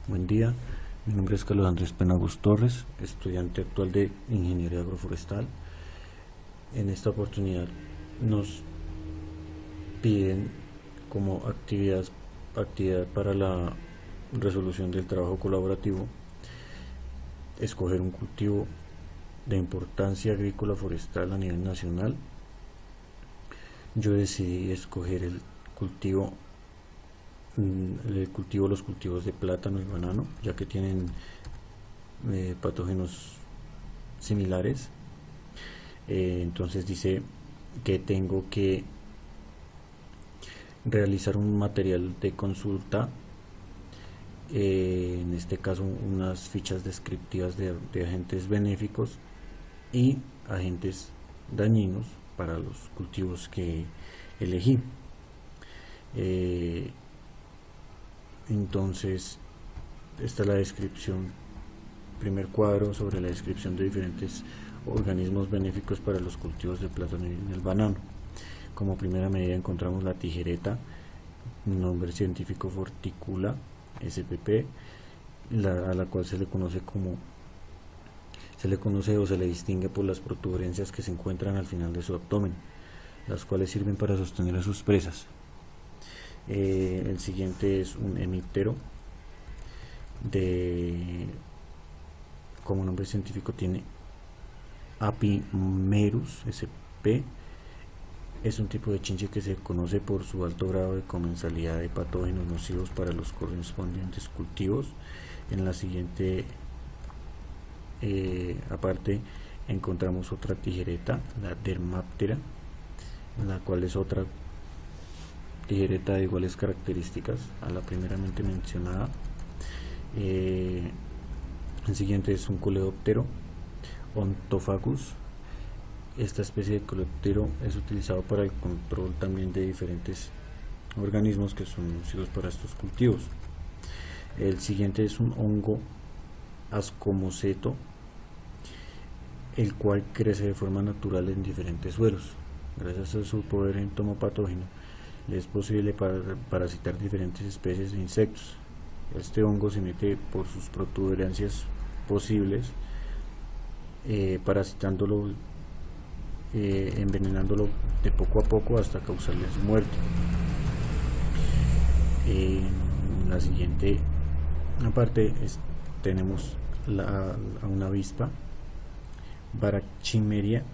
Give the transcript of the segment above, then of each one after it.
Buen día, mi nombre es Carlos Andrés Penagos Torres, estudiante actual de Ingeniería Agroforestal. En esta oportunidad nos piden como actividad para la resolución del trabajo colaborativo escoger un cultivo de importancia agrícola forestal a nivel nacional. Yo decidí escoger los cultivos de plátano y banano, ya que tienen patógenos similares. Entonces dice que tengo que realizar un material de consulta, en este caso unas fichas descriptivas de agentes benéficos y agentes dañinos para los cultivos que elegí. Eh, entonces, esta es la descripción, primer cuadro sobre la descripción de diferentes organismos benéficos para los cultivos de plátano y el banano. Como primera medida encontramos la tijereta, nombre científico Forticula spp, a la cual se le conoce o se le distingue por las protuberancias que se encuentran al final de su abdomen, las cuales sirven para sostener a sus presas. El siguiente es un hemíptero, como nombre científico tiene Apimerus sp. Es un tipo de chinche que se conoce por su alto grado de comensalidad de patógenos nocivos para los correspondientes cultivos. En la siguiente aparte encontramos otra tijereta, la Dermaptera, la cual es otra tijereta de iguales características a la primeramente mencionada. El siguiente es un coleóptero, Ontophagus. Esta especie de coleóptero es utilizado para el control también de diferentes organismos que son nocivos para estos cultivos. El siguiente es un hongo Ascomoceto, el cual crece de forma natural en diferentes suelos. Gracias a su poder entomopatógeno, le es posible parasitar diferentes especies de insectos. Este hongo se mete por sus protuberancias posibles, parasitándolo, envenenándolo de poco a poco hasta causarle su muerte. En la siguiente aparte tenemos a una avispa, Brachymeria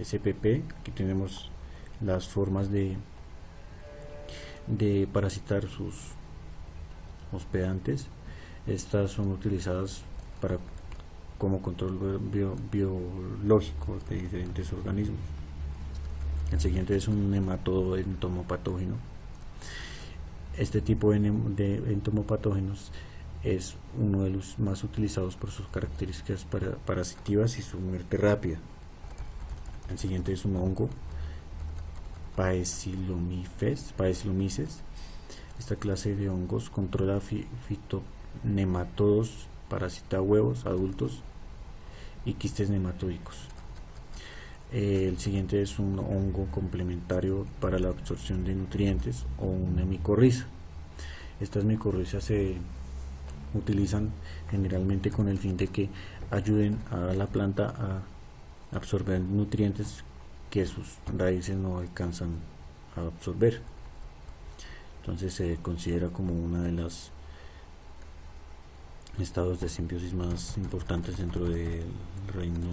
spp. Aquí tenemos las formas de parasitar sus hospedantes. Estas son utilizadas como control biológico de diferentes organismos. El siguiente es un nematodo entomopatógeno. Este tipo de entomopatógenos es uno de los más utilizados por sus características parasitivas y su muerte rápida. El siguiente es un hongo, Paecilomyces. Esta clase de hongos controla fitonematodos, parasita huevos adultos y quistes nematódicos. El siguiente es un hongo complementario para la absorción de nutrientes, o una micorriza. Estas micorrizas se utilizan generalmente con el fin de que ayuden a la planta a absorber nutrientes que sus raíces no alcanzan a absorber. Entonces se considera como una de las estados de simbiosis más importantes dentro del reino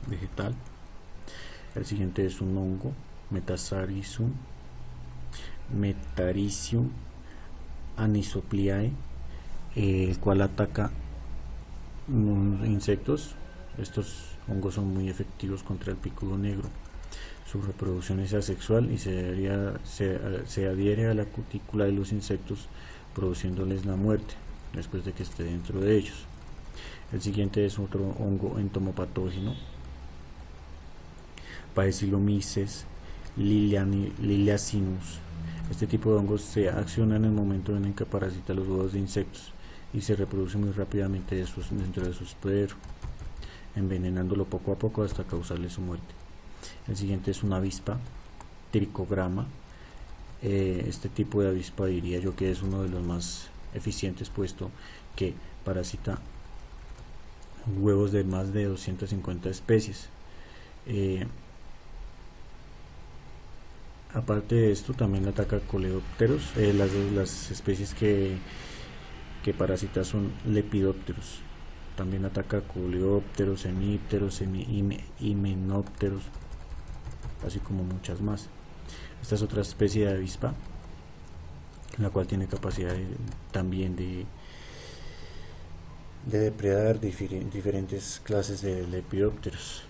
vegetal. El siguiente es un hongo, Metarhizium anisopliae, el cual ataca insectos. Estos hongos son muy efectivos contra el picudo negro. Su reproducción es asexual y se adhiere a la cutícula de los insectos, produciéndoles la muerte después de que esté dentro de ellos. El siguiente es otro hongo entomopatógeno, Paecilomyces liliacinus. Este tipo de hongos se acciona en el momento en el que parasita los huevos de insectos y se reproduce muy rápidamente dentro de su hospedero, envenenándolo poco a poco hasta causarle su muerte. El siguiente es una avispa, Trichogramma. Este tipo de avispa diría yo que es uno de los más eficientes, puesto que parasita huevos de más de 250 especies. Aparte de esto, también ataca coleópteros. Las especies que parasita son lepidópteros. También ataca coleópteros, hemípteros, himenópteros, así como muchas más. Esta es otra especie de avispa, la cual tiene capacidad también de depredar diferentes clases de lepidópteros.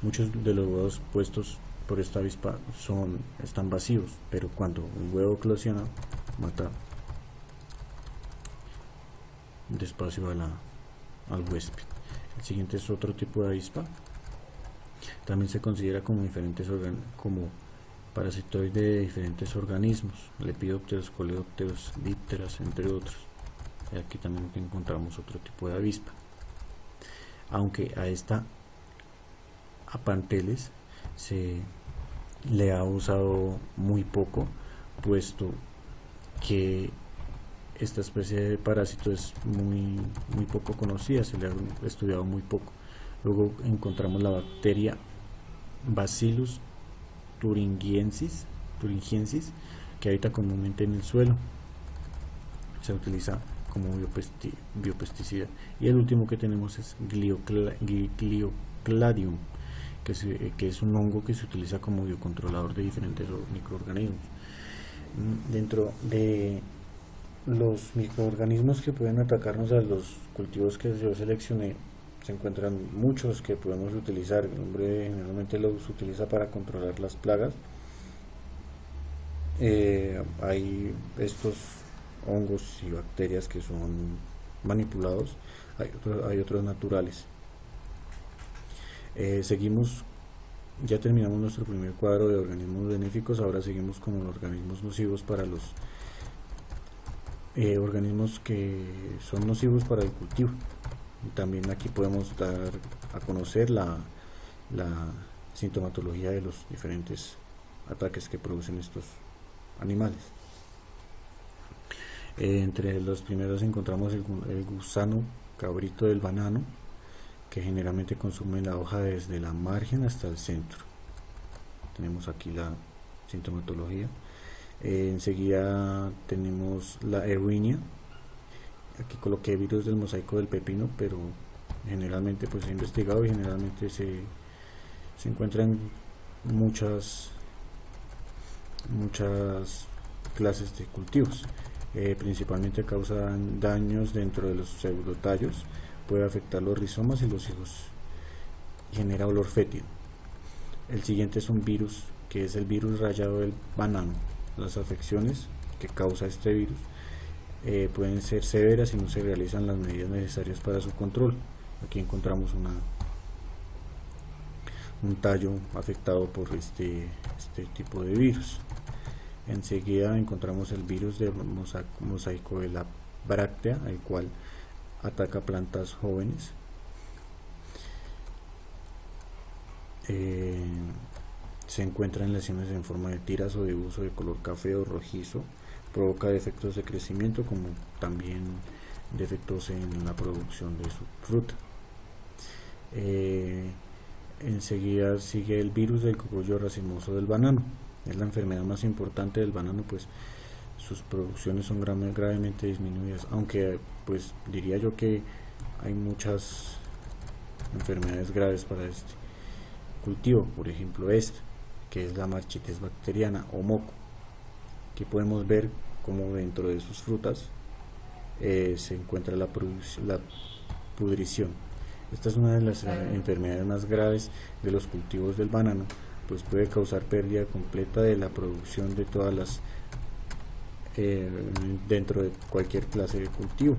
Muchos de los huevos puestos por esta avispa están vacíos, pero cuando un huevo eclosiona, mata despacio al huésped. El siguiente es otro tipo de avispa. También se considera como como parasitoide de diferentes organismos, lepidópteros, coleópteros, dípteras, entre otros. Y aquí también encontramos otro tipo de avispa. Aunque a esta Apanteles se le ha usado muy poco, puesto que esta especie de parásito es muy poco conocida, se le ha estudiado muy poco. Luego encontramos la bacteria Bacillus thuringiensis, que habita comúnmente en el suelo. Se utiliza como biopesticida. Y el último que tenemos es Gliocladium, que es un hongo que se utiliza como biocontrolador de diferentes microorganismos. Dentro de los microorganismos que pueden atacarnos a los cultivos que yo seleccioné, se encuentran muchos que podemos utilizar. El hombre generalmente los utiliza para controlar las plagas. Hay estos hongos y bacterias que son manipulados, hay otros naturales. Seguimos, ya terminamos nuestro primer cuadro de organismos benéficos. Ahora seguimos con los organismos nocivos para los organismos que son nocivos para el cultivo. También aquí podemos dar a conocer la sintomatología de los diferentes ataques que producen estos animales. Entre los primeros encontramos el gusano cabrito del banano, que generalmente consume la hoja desde la margen hasta el centro. Tenemos aquí la sintomatología. Enseguida tenemos la Erwinia. Aquí coloqué virus del mosaico del pepino, pero generalmente pues he investigado y generalmente se encuentran muchas clases de cultivos. Principalmente causan daños dentro de los pseudotallos, puede afectar los rizomas y los higos y genera olor fétido. El siguiente es un virus, que es el virus rayado del banano. Las afecciones que causa este virus pueden ser severas si no se realizan las medidas necesarias para su control. Aquí encontramos un tallo afectado por este tipo de virus. Enseguida encontramos el virus de mosaico de la bráctea, el cual ataca plantas jóvenes. Se encuentran lesiones en forma de tiras o de uso de color café o rojizo. Provoca defectos de crecimiento, como también defectos en la producción de su fruta. Enseguida sigue el virus del cogollo racemoso del banano. Es la enfermedad más importante del banano, pues sus producciones son gravemente disminuidas, aunque pues diría yo que hay muchas enfermedades graves para este cultivo. Por ejemplo, que es la marchites bacteriana o moco. Aquí podemos ver cómo dentro de sus frutas se encuentra la pudrición. Esta es una de las enfermedades más graves de los cultivos del banano, pues puede causar pérdida completa de la producción de todas las dentro de cualquier clase de cultivo.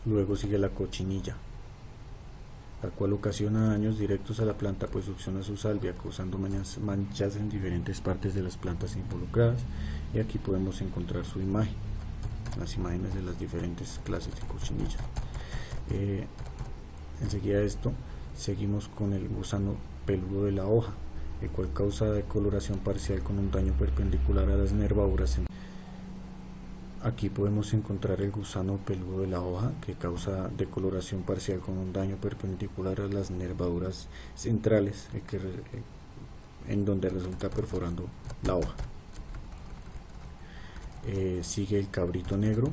Luego sigue la cochinilla, la cual ocasiona daños directos a la planta, pues succiona su salvia, causando manchas en diferentes partes de las plantas involucradas. Y aquí podemos encontrar su imagen, las imágenes de las diferentes clases de cochinillas. Enseguida de esto seguimos con el gusano peludo de la hoja. el cual causa decoloración parcial con un daño perpendicular a las nervaduras. Aquí podemos encontrar el gusano peludo de la hoja, que causa decoloración parcial con un daño perpendicular a las nervaduras centrales, en donde resulta perforando la hoja. Sigue el cabrito negro.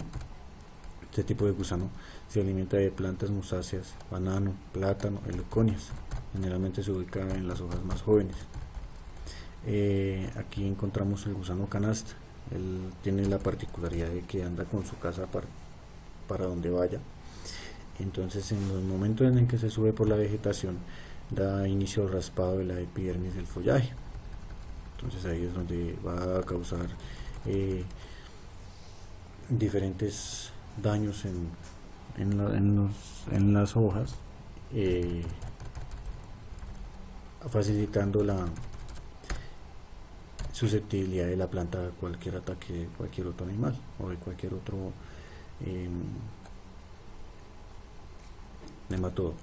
Este tipo de gusano se alimenta de plantas musáceas, banano, plátano, heliconias. Generalmente se ubica en las hojas más jóvenes. Aquí encontramos el gusano canasta. Él tiene la particularidad de que anda con su casa para donde vaya. Entonces, en los momentos en que se sube por la vegetación, da inicio al raspado de la epidermis del follaje. Entonces ahí es donde va a causar diferentes daños en las hojas, facilitando la susceptibilidad de la planta a cualquier ataque de cualquier otro animal o de cualquier otro nematodo.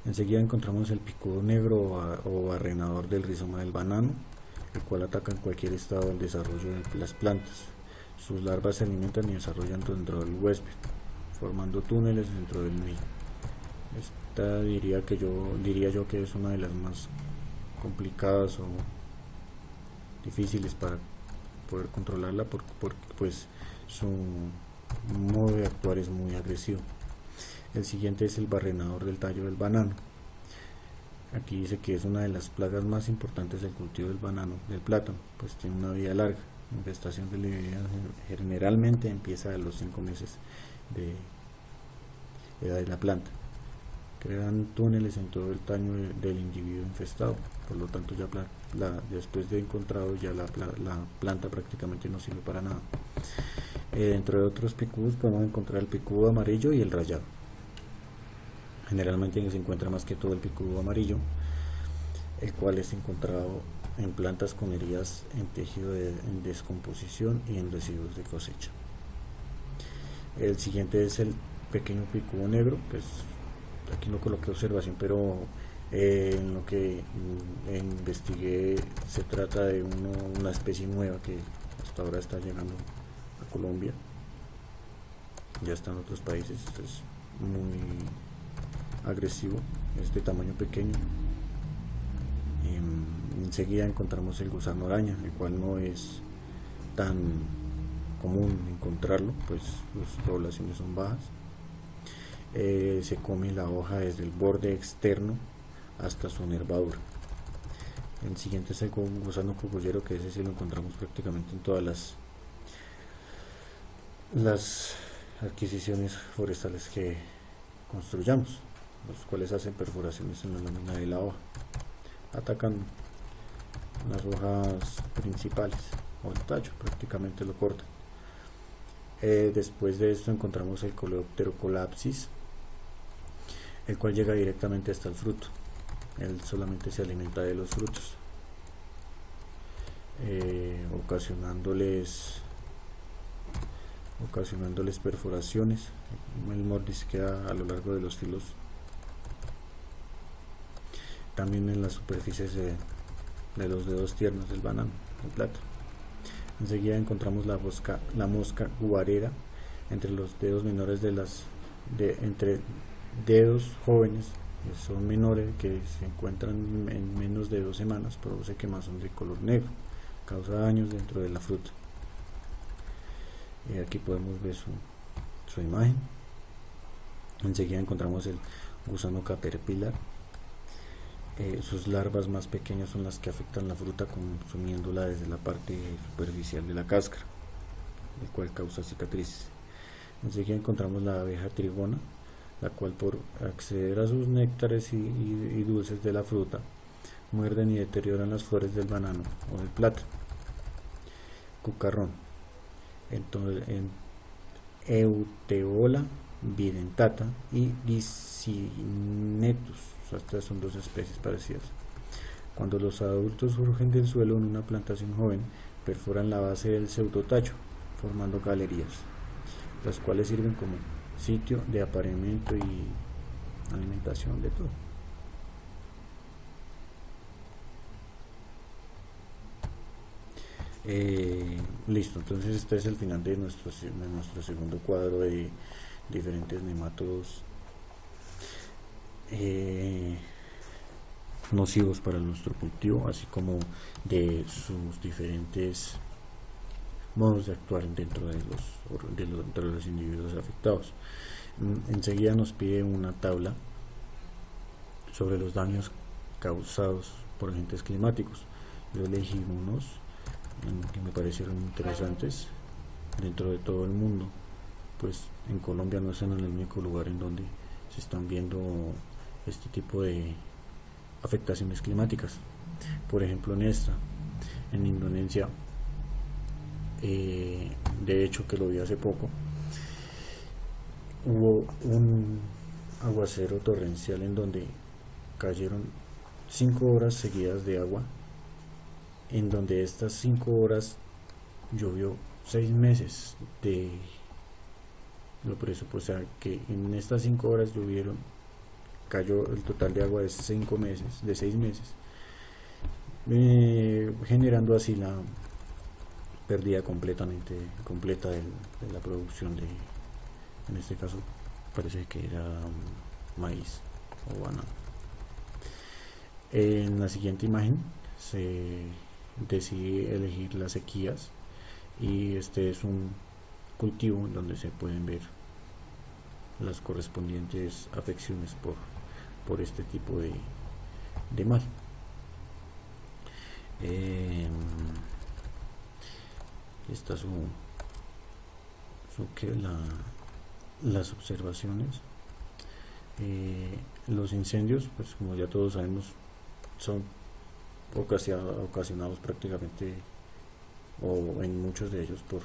Enseguida encontramos el picudo negro o barrenador del rizoma del banano, el cual ataca en cualquier estado del desarrollo de las plantas. Sus larvas se alimentan y desarrollan dentro del huésped, formando túneles dentro del mismo. Esta diría yo que es una de las más complicadas o difíciles para poder controlarla, porque pues su modo de actuar es muy agresivo. El siguiente es el barrenador del tallo del banano. Aquí dice que es una de las plagas más importantes del cultivo del banano, del plátano, pues tiene una vida larga. La infestación generalmente empieza a los 5 meses de edad de la planta. Crean túneles en todo el tallo del individuo infestado, por lo tanto ya después de encontrado ya la planta prácticamente no sirve para nada. Dentro de otros picudos podemos encontrar el picudo amarillo y el rayado. Generalmente se encuentra más que todo el picudo amarillo, el cual es encontrado en plantas con heridas en tejido en descomposición y en residuos de cosecha. El siguiente es el pequeño picudo negro, pues aquí no coloqué observación, pero en lo que investigué se trata de una especie nueva que hasta ahora está llegando a Colombia, ya está en otros países. Es muy agresivo, es de tamaño pequeño. Enseguida encontramos el gusano araña, el cual no es tan común encontrarlo, pues sus poblaciones son bajas. Se come la hoja desde el borde externo hasta su nervadura. El siguiente es el gusano cogollero, que ese sí lo encontramos prácticamente en todas las adquisiciones forestales que construyamos, los cuales hacen perforaciones en la lámina de la hoja. Atacan las hojas principales o el tallo, prácticamente lo cortan. Después de esto encontramos el Coleoptero colapsis, el cual llega directamente hasta el fruto. Él solamente se alimenta de los frutos, ocasionándoles perforaciones. El mordisquea a lo largo de los filos, también en las superficies de los dedos tiernos del banano, del plátano. Enseguida encontramos la mosca guarera entre los dedos menores entre dedos jóvenes, que son menores, que se encuentran en menos de 2 semanas. Produce quemazón de color negro, causa daños dentro de la fruta. Aquí podemos ver su imagen. Enseguida encontramos el gusano caterpillar. Sus larvas más pequeñas son las que afectan la fruta, consumiéndola desde la parte superficial de la cáscara, el cual causa cicatrices. Enseguida encontramos la abeja trigona, la cual, por acceder a sus néctares y dulces de la fruta, muerden y deterioran las flores del banano o del plátano. Cucarrón, entonces, en Euteola videntata y Dicinetus. Estas son 2 especies parecidas. Cuando los adultos surgen del suelo en una plantación joven, perforan la base del pseudotallo, formando galerías, las cuales sirven como sitio de apareamiento y alimentación de todo. Listo, entonces este es el final de nuestro segundo cuadro de diferentes nematodos nocivos para nuestro cultivo, así como de sus diferentes modos de actuar dentro de los individuos afectados. Enseguida nos pide una tabla sobre los daños causados por agentes climáticos. Yo elegí unos que me parecieron interesantes dentro de todo el mundo, pues en Colombia no es en el único lugar en donde se están viendo este tipo de afectaciones climáticas. Por ejemplo, en Indonesia, de hecho que lo vi hace poco, hubo un aguacero torrencial en donde cayeron 5 horas seguidas de agua, en donde estas 5 horas llovió 6 meses de lo presupuestado, que en estas 5 horas cayó el total de agua de 5 meses, de 6 meses, generando así la pérdida completa de la producción en este caso parece que era maíz o banano. En la siguiente imagen se decide elegir las sequías, y este es un cultivo en donde se pueden ver las correspondientes afecciones por este tipo de mal. Esta las observaciones. Los incendios, pues como ya todos sabemos, son ocasionados prácticamente, o en muchos de ellos, por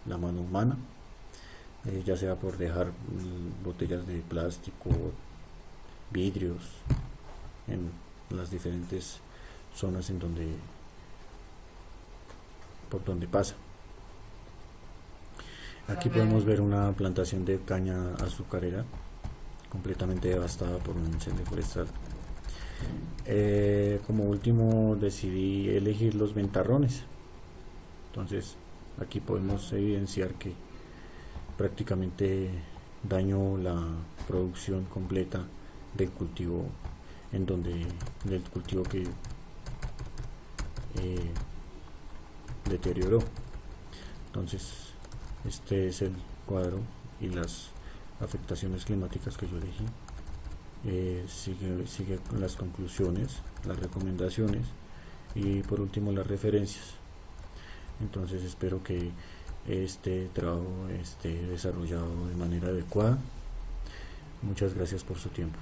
la mano humana, ya sea por dejar botellas de plástico, vidrios en las diferentes zonas por donde pasa. Aquí podemos ver una plantación de caña azucarera completamente devastada por un incendio forestal. Como último decidí elegir los ventarrones. Entonces aquí podemos evidenciar que prácticamente dañó la producción completa del cultivo del cultivo que deterioró. Entonces este es el cuadro y las afectaciones climáticas que yo elegí. Sigue con las conclusiones, las recomendaciones y por último las referencias. Entonces espero que este trabajo esté desarrollado de manera adecuada. Muchas gracias por su tiempo.